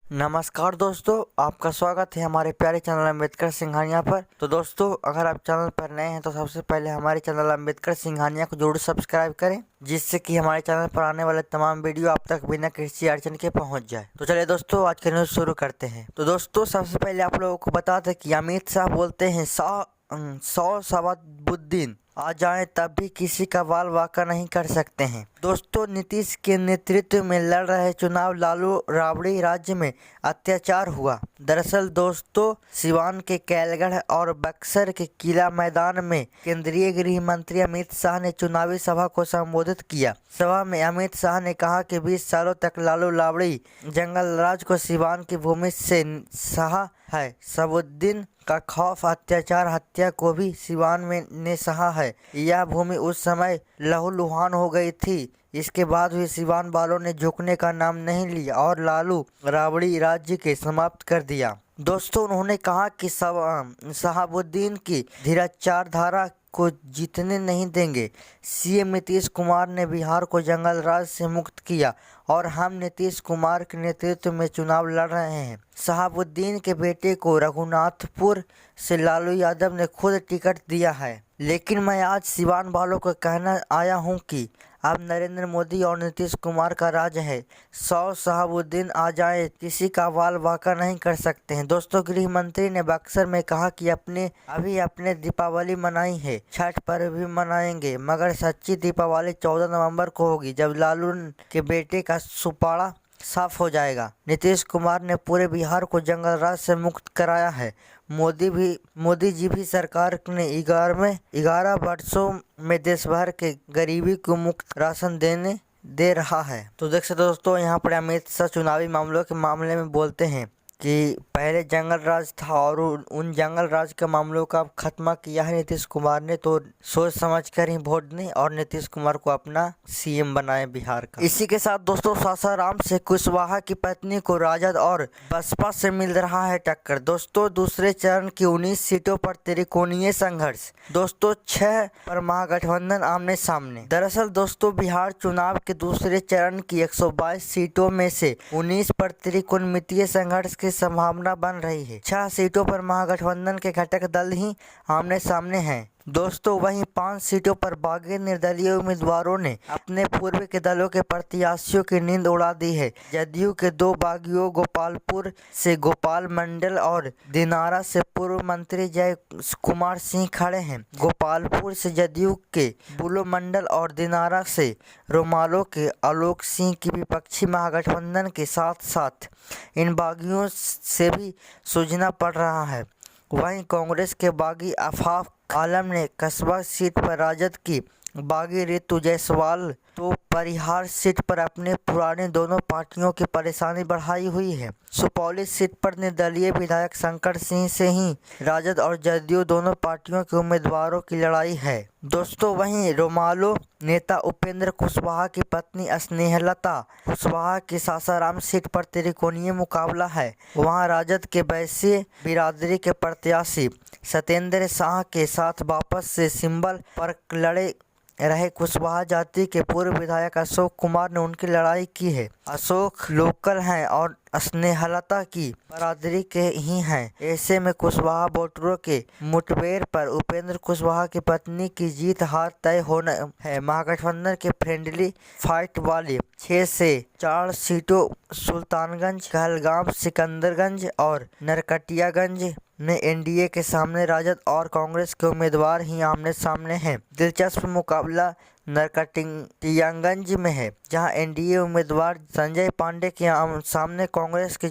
नमस्कार दोस्तों, आपका स्वागत है हमारे प्यारे चैनल अम्बेडकर सिंघानिया पर। तो दोस्तों, अगर आप चैनल पर नए हैं तो सबसे पहले हमारे चैनल अम्बेडकर सिंघानिया को जरूर सब्सक्राइब करें, जिससे कि हमारे चैनल पर आने वाले तमाम वीडियो आप तक बिना किसी अड़चन के पहुंच जाए। तो चलिए दोस्तों, आज के न्यूज़ शुरू करते हैं। तो दोस्तों, सबसे पहले आप लोगों को बता दें कि अमित शाह बोलते हैं 100 सवाबुद्दीन आ जाएं तब भी किसी का वाल वाका नहीं कर सकते हैं। दोस्तों, नीतीश के नेतृत्व में लड़ रहे चुनाव लालू राबड़ी राज्य में अत्याचार हुआ। दरअसल दोस्तों, सिवान के कैलगढ़ और बक्सर के किला मैदान में केंद्रीय गृह मंत्री अमित शाह ने चुनावी सभा को संबोधित किया। सभा में अमित शाह ने कहा कि 20 सालों तक लालू राबड़ी जंगल राज को सिवान की भूमि से सहा है। सवाबुद्दीन का खौफ, अत्याचार, हत्या को भी सिवान में ने सहा है। यह भूमि उस समय लहूलुहान हो गई थी। इसके बाद भी सिवान वालों ने झुकने का नाम नहीं लिया और लालू राबड़ी राज्य के समाप्त कर दिया। दोस्तों, उन्होंने कहा कि सहाबुद्दीन की धीराचार धारा को जीतने नहीं देंगे। सीएम नीतीश कुमार ने बिहार को जंगल राज से मुक्त किया और हम नीतीश कुमार के नेतृत्व में चुनाव लड़ रहे हैं। सहाबुद्दीन के बेटे को रघुनाथपुर से लालू यादव ने खुद टिकट दिया है। लेकिन मैं आज सिवान वालों को कहना आया हूं कि अब नरेंद्र मोदी और नीतीश कुमार का राज है। 100 सहाबुद्दीन आ जाए, किसी का वाल वाका नहीं कर सकते हैं। दोस्तों, गृह मंत्री ने बक्सर में कहा कि अपने दीपावली मनाई है, छठ पर्व भी मनाएंगे, मगर सच्ची दीपावली 14 नवंबर को होगी, जब लालू के बेटे का सुपाड़ा साफ हो जाएगा। नीतीश कुमार ने पूरे बिहार को जंगल राज से मुक्त कराया है। मोदी जी भी सरकार ने 11 वर्षों में देश भर के गरीबी को मुक्त राशन दे रहा है। तो देख सकते दोस्तों, यहाँ पर अमित शाह चुनावी मामलों के मामले में बोलते हैं कि पहले जंगल राज था और उन जंगल राज के मामलों का खत्मा किया है नीतीश कुमार ने। तो सोच समझ कर ही वोट दें और नीतीश कुमार को अपना सीएम बनाए बिहार का। इसी के साथ दोस्तों, सासाराम से कुशवाहा की पत्नी को राजद और बसपा से मिल रहा है टक्कर। दोस्तों, दूसरे चरण की 19 सीटों पर त्रिकोणीय संघर्ष। दोस्तों, 6 पर महागठबंधन आमने सामने। दरअसल दोस्तों, बिहार चुनाव के दूसरे चरण की 122 सीटों में से 19 पर त्रिकोणीय संघर्ष की संभावना बन रही है। 6 सीटों पर महागठबंधन के घटक दल ही आमने सामने हैं। दोस्तों, वहीं 5 सीटों पर बागी निर्दलीय उम्मीदवारों ने अपने पूर्व के दलों के प्रत्याशियों की नींद उड़ा दी है। जदयू के 2 बागियों गोपालपुर से गोपाल मंडल और दिनारा से पूर्व मंत्री जय कुमार सिंह खड़े हैं। गोपालपुर से जदयू के बुलो मंडल और दिनारा से रोमालो के आलोक सिंह की विपक्षी महागठबंधन के साथ साथ इन बागियों से भी सूझना पड़ रहा है। वहीं कांग्रेस के बागी आफाक आलम ने कस्बा सीट पर, राजद की बागी रितु जायसवाल तो परिहार सीट पर अपने पुराने दोनों पार्टियों की परेशानी बढ़ाई हुई है। सुपौली सीट पर निर्दलीय विधायक शंकर सिंह से ही राजद और जदयू दोनों पार्टियों के उम्मीदवारों की लड़ाई है। दोस्तों, वहीं रोमालो नेता उपेंद्र कुशवाहा की पत्नी स्नेहलता कुशवाहा की सासाराम सीट पर त्रिकोणीय मुकाबला है। वहां राजद के वैश्य बिरादरी के प्रत्याशी सत्येंद्र शाह के साथ वापस से सिंबल पर लड़े रहे कुशवाहा जाति के पूर्व विधायक अशोक कुमार ने उनकी लड़ाई की है। अशोक लोकल हैं और स्नेहलता की बरादरी के ही हैं। ऐसे में कुशवाहा वोटरों के मुठभेड़ पर उपेंद्र कुशवाहा की पत्नी की जीत हार तय होना है। महागठबंधन के फ्रेंडली फाइट वाली 6 से 4 सीटों सुल्तानगंज, कहलगांव, सिकंदरगंज और नरकटियागंज में एनडीए के सामने राजद और कांग्रेस के उम्मीदवार ही आमने सामने हैं। दिलचस्प मुकाबला नरकटियागंज में है, जहां एनडीए उम्मीदवार संजय पांडे के सामने कांग्रेस के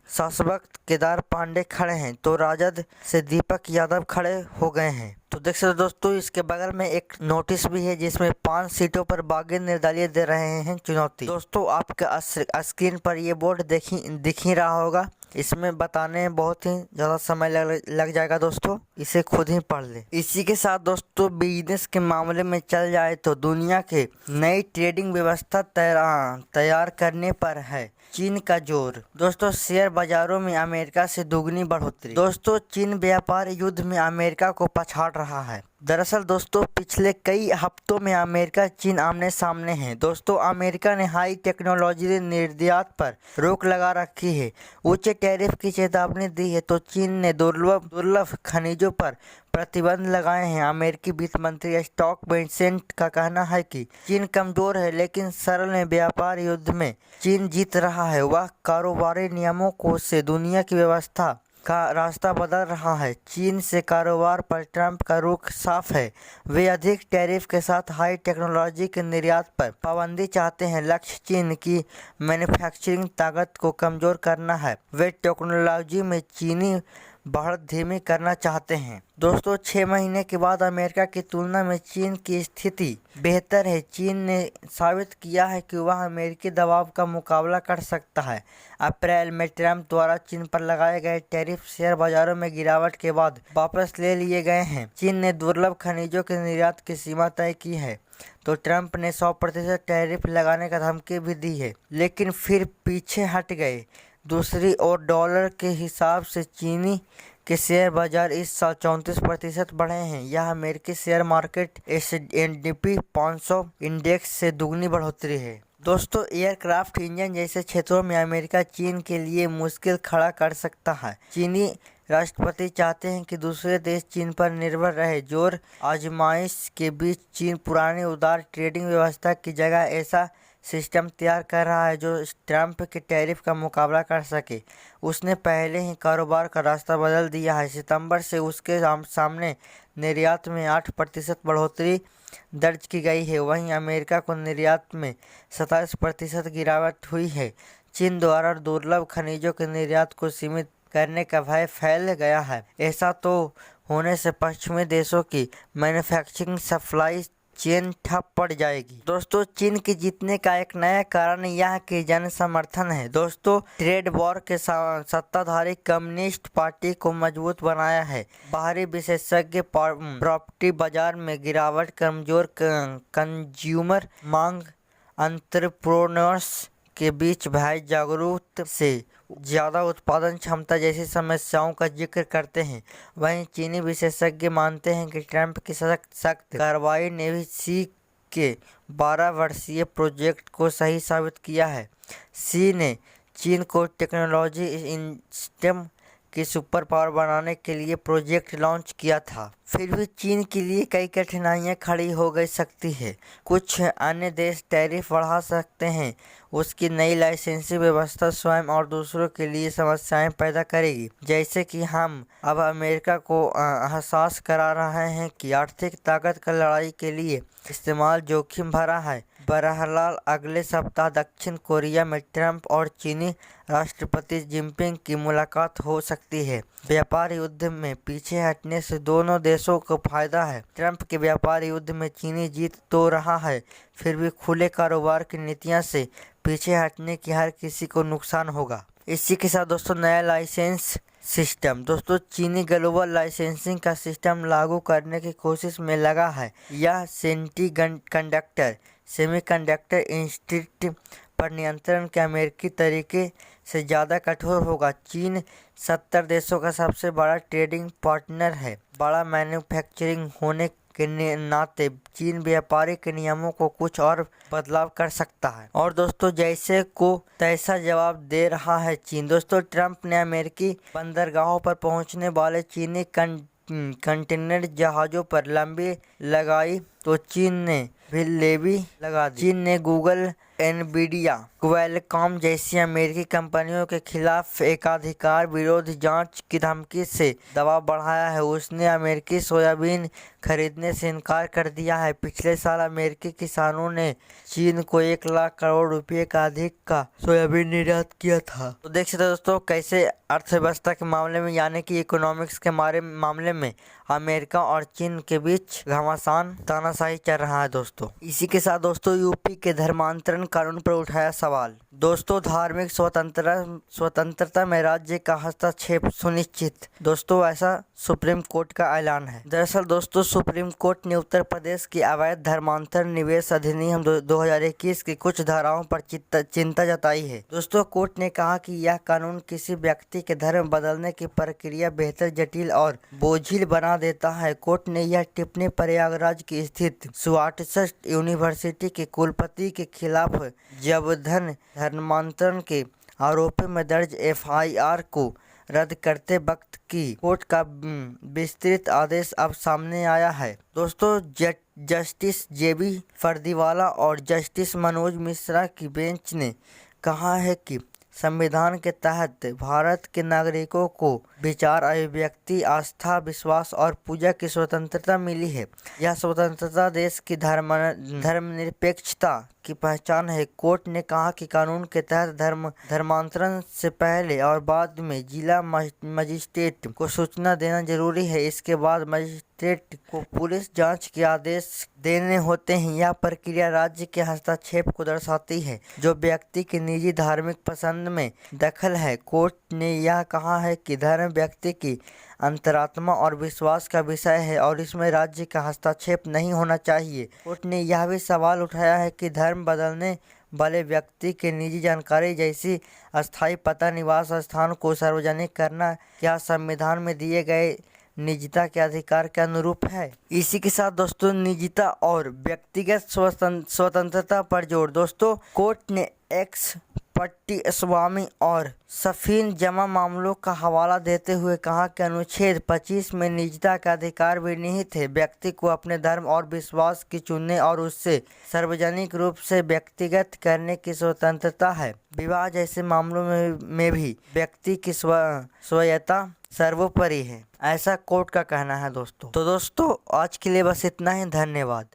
शासक केदार पांडे खड़े हैं, तो राजद से दीपक यादव खड़े हो गए हैं। तो देख सकते दोस्तों, इसके बगल में एक नोटिस भी है जिसमें 5 सीटों पर बागी निर्दलीय दे रहे हैं चुनौती। दोस्तों, आपके स्क्रीन पर ये बोर्ड दिख ही रहा होगा। इसमें बताने में बहुत ही ज़्यादा समय लग जाएगा दोस्तों, इसे खुद ही पढ़ ले। इसी के साथ दोस्तों, बिजनेस के मामले में चल जाए तो दुनिया के नई ट्रेडिंग व्यवस्था तैयार करने पर है चीन का जोर। दोस्तों, शेयर बाजारों में अमेरिका से दुगनी बढ़ोतरी। दोस्तों, चीन व्यापार युद्ध में अमेरिका को पछाड़ रहा है। दरअसल दोस्तों पिछले कई हफ्तों में अमेरिका चीन आमने सामने हैं। दोस्तों अमेरिका ने हाई टेक्नोलॉजी निर्यात पर रोक लगा रखी है, उच्च टैरिफ की चेतावनी दी है, तो चीन ने दुर्लभ खनिजों पर प्रतिबंध लगाए हैं। अमेरिकी वित्त मंत्री स्टॉक बेसेंट का कहना है कि चीन कमजोर है, लेकिन सरल व्यापार युद्ध में चीन जीत रहा है। वह कारोबारी नियमों को से दुनिया की व्यवस्था का रास्ता बदल रहा है। चीन से कारोबार पर ट्रंप का रुख साफ है। वे अधिक टैरिफ के साथ हाई टेक्नोलॉजी के निर्यात पर पाबंदी चाहते हैं। लक्ष्य चीन की मैन्युफैक्चरिंग ताकत को कमजोर करना है। वे टेक्नोलॉजी में चीनी बढ़त धीमी करना चाहते हैं। दोस्तों 6 महीने के बाद अमेरिका की तुलना में चीन की स्थिति बेहतर है। चीन ने साबित किया है कि वह अमेरिकी दबाव का मुकाबला कर सकता है। अप्रैल में ट्रंप द्वारा चीन पर लगाए गए टैरिफ शेयर बाजारों में गिरावट के बाद वापस ले लिए गए हैं। चीन ने दुर्लभ खनिजों के निर्यात की सीमा तय की है, तो ट्रंप ने 100% टैरिफ लगाने का धमकी भी दी है, लेकिन फिर पीछे हट गए। दूसरी ओर डॉलर के हिसाब से चीनी के शेयर बाजार इस साल 34% बढ़े हैं। यह अमेरिकी शेयर मार्केट S&P 500 इंडेक्स से दुगनी बढ़ोतरी है। दोस्तों एयरक्राफ्ट इंजन जैसे क्षेत्रों में अमेरिका चीन के लिए मुश्किल खड़ा कर सकता है। चीनी राष्ट्रपति चाहते हैं कि दूसरे देश चीन पर निर्भर रहे। जोर आजमाइश के बीच चीन पुरानी उदार ट्रेडिंग व्यवस्था की जगह ऐसा सिस्टम तैयार कर रहा है जो ट्रंप के टैरिफ का मुकाबला कर सके। उसने पहले ही कारोबार का रास्ता बदल दिया है। सितंबर से उसके सामने निर्यात में 8% बढ़ोतरी दर्ज की गई है। वहीं अमेरिका को निर्यात में 27% गिरावट हुई है। चीन द्वारा दुर्लभ खनिजों के निर्यात को सीमित करने का भय फैल गया है। ऐसा तो होने से पश्चिमी देशों की मैन्युफैक्चरिंग सप्लाई चीन ठप पड़ जाएगी। दोस्तों चीन के जीतने का एक नया कारण यहाँ के जन समर्थन है। दोस्तों ट्रेड वॉर के सत्ताधारी कम्युनिस्ट पार्टी को मजबूत बनाया है। बाहरी विशेषज्ञ प्रॉपर्टी बाजार में गिरावट, कमजोर कंज्यूमर मांग, एंटरप्रेन्योर्स के बीच भय, जागरूकता से ज़्यादा उत्पादन क्षमता जैसी समस्याओं का जिक्र करते हैं। वहीं चीनी विशेषज्ञ मानते हैं कि ट्रंप की सख्त कार्रवाई ने भी सी के 12 वर्षीय प्रोजेक्ट को सही साबित किया है। सी ने चीन को टेक्नोलॉजी सिस्टम की सुपर पावर बनाने के लिए प्रोजेक्ट लॉन्च किया था। फिर भी चीन के लिए कई कठिनाइयां खड़ी हो गई सकती है। कुछ अन्य देश टैरिफ बढ़ा सकते हैं। उसकी नई लाइसेंसी व्यवस्था स्वयं और दूसरों के लिए समस्याएं पैदा करेगी। जैसे कि हम अब अमेरिका को एहसास करा रहे हैं कि आर्थिक ताकत का लड़ाई के लिए इस्तेमाल जोखिम भरा है। बहरहाल अगले सप्ताह दक्षिण कोरिया में ट्रंप और चीनी राष्ट्रपति जिनपिंग की मुलाकात हो सकती है। व्यापार युद्ध में पीछे हटने से दोनों देशों को फायदा है। ट्रंप के व्यापार युद्ध में चीनी जीत तो रहा है, फिर भी खुले कारोबार की नीतियां से पीछे हटने की हर किसी को नुकसान होगा। इसी के साथ दोस्तों नया लाइसेंस सिस्टम। दोस्तों चीनी ग्लोबल लाइसेंसिंग का सिस्टम लागू करने की कोशिश में लगा है। यह सेमीकंडक्टर इंस्टीट्यूट पर नियंत्रण के अमेरिकी तरीके से ज़्यादा कठोर होगा। चीन 70 देशों का सबसे बड़ा ट्रेडिंग पार्टनर है। बड़ा मैन्युफैक्चरिंग होने के नाते चीन व्यापारिक नियमों को कुछ और बदलाव कर सकता है और दोस्तों जैसे को तैसा जवाब दे रहा है चीन। दोस्तों ट्रंप ने अमेरिकी बंदरगाहों पर पहुंचने वाले चीनी कंटेनर जहाज़ों पर लंबी लगाई तो चीन ने भी लेवी लगा दी। चीन ने गूगल, एनवीडिया, क्वालकॉम जैसी अमेरिकी कंपनियों के खिलाफ एकाधिकार विरोधी जांच की धमकी से दबाव बढ़ाया है। उसने अमेरिकी सोयाबीन खरीदने से इनकार कर दिया है। पिछले साल अमेरिकी किसानों ने चीन को 1 लाख करोड़ रुपए का अधिक का सोयाबीन निर्यात किया था। तो देख सकते दोस्तों कैसे अर्थव्यवस्था के मामले में यानी कि इकोनॉमिक्स के मामले में अमेरिका और चीन के बीच घमासान तानाशाही चल रहा है। दोस्तों इसी के साथ दोस्तों यूपी के धर्मांतरण कानून पर उठाया सवाल। सवाल। दोस्तों, धार्मिक स्वतंत्रता में राज्य का हस्तक्षेप सुनिश्चित। दोस्तों, ऐसा सुप्रीम कोर्ट का ऐलान है। दरअसल दोस्तों, सुप्रीम कोर्ट ने उत्तर प्रदेश की अवैध धर्मांतरण निवेश अधिनियम 2021 की कुछ धाराओं पर चिंता जताई है। दोस्तों, कोर्ट ने कहा कि यह कानून किसी व्यक्ति के धर्म बदलने की प्रक्रिया बेहतर, जटिल और बोझिल बना देता है। कोर्ट ने यह टिप्पणी प्रयागराज की स्थित स्वायत्त यूनिवर्सिटी के कुलपति के खिलाफ जबरन धर्मांतरण के आरोप में दर्ज FIR को रद्द करते वक्त की। कोर्ट का विस्तृत आदेश अब सामने आया है। दोस्तों, जस्टिस JB फर्दीवाला और जस्टिस मनोज मिश्रा की बेंच ने कहा है कि संविधान के तहत भारत के नागरिकों को विचार, अभिव्यक्ति, आस्था, विश्वास और पूजा की स्वतंत्रता मिली है। यह स्वतंत्रता देश की धर्मनिरपेक्षता की पहचान है। कोर्ट ने कहा कि कानून के तहत धर्मांतरण से पहले और बाद में जिला मजिस्ट्रेट को सूचना देना जरूरी है। इसके बाद मजिस्ट्रेट को पुलिस जांच के आदेश देने होते हैं। यह प्रक्रिया राज्य के हस्तक्षेप को दर्शाती है, जो व्यक्ति की निजी धार्मिक पसंद में दखल है। कोर्ट ने यह कहा है कि धर्म व्यक्ति की अंतरात्मा और विश्वास का विषय है और इसमें राज्य का हस्तक्षेप नहीं होना चाहिए। कोर्ट ने यह भी सवाल उठाया है कि धर्म बदलने वाले व्यक्ति की निजी जानकारी जैसी अस्थायी पता, निवास स्थान को सार्वजनिक करना क्या संविधान में दिए गए निजता के अधिकार के अनुरूप है। इसी के साथ दोस्तों, निजता और व्यक्तिगत स्वतंत्रता पर जोर। दोस्तों, कोर्ट ने एक्स पट्टी स्वामी और सफीन जमा मामलों का हवाला देते हुए कहा कि अनुच्छेद 25 में निजता का अधिकार भी निहित है। व्यक्ति को अपने धर्म और विश्वास की चुनने और उससे सार्वजनिक रूप से व्यक्तिगत करने की स्वतंत्रता है। विवाह जैसे मामलों में भी व्यक्ति की स्वायत्तता सर्वोपरि है, ऐसा कोर्ट का कहना है। दोस्तों, तो दोस्तों आज के लिए बस इतना ही। धन्यवाद।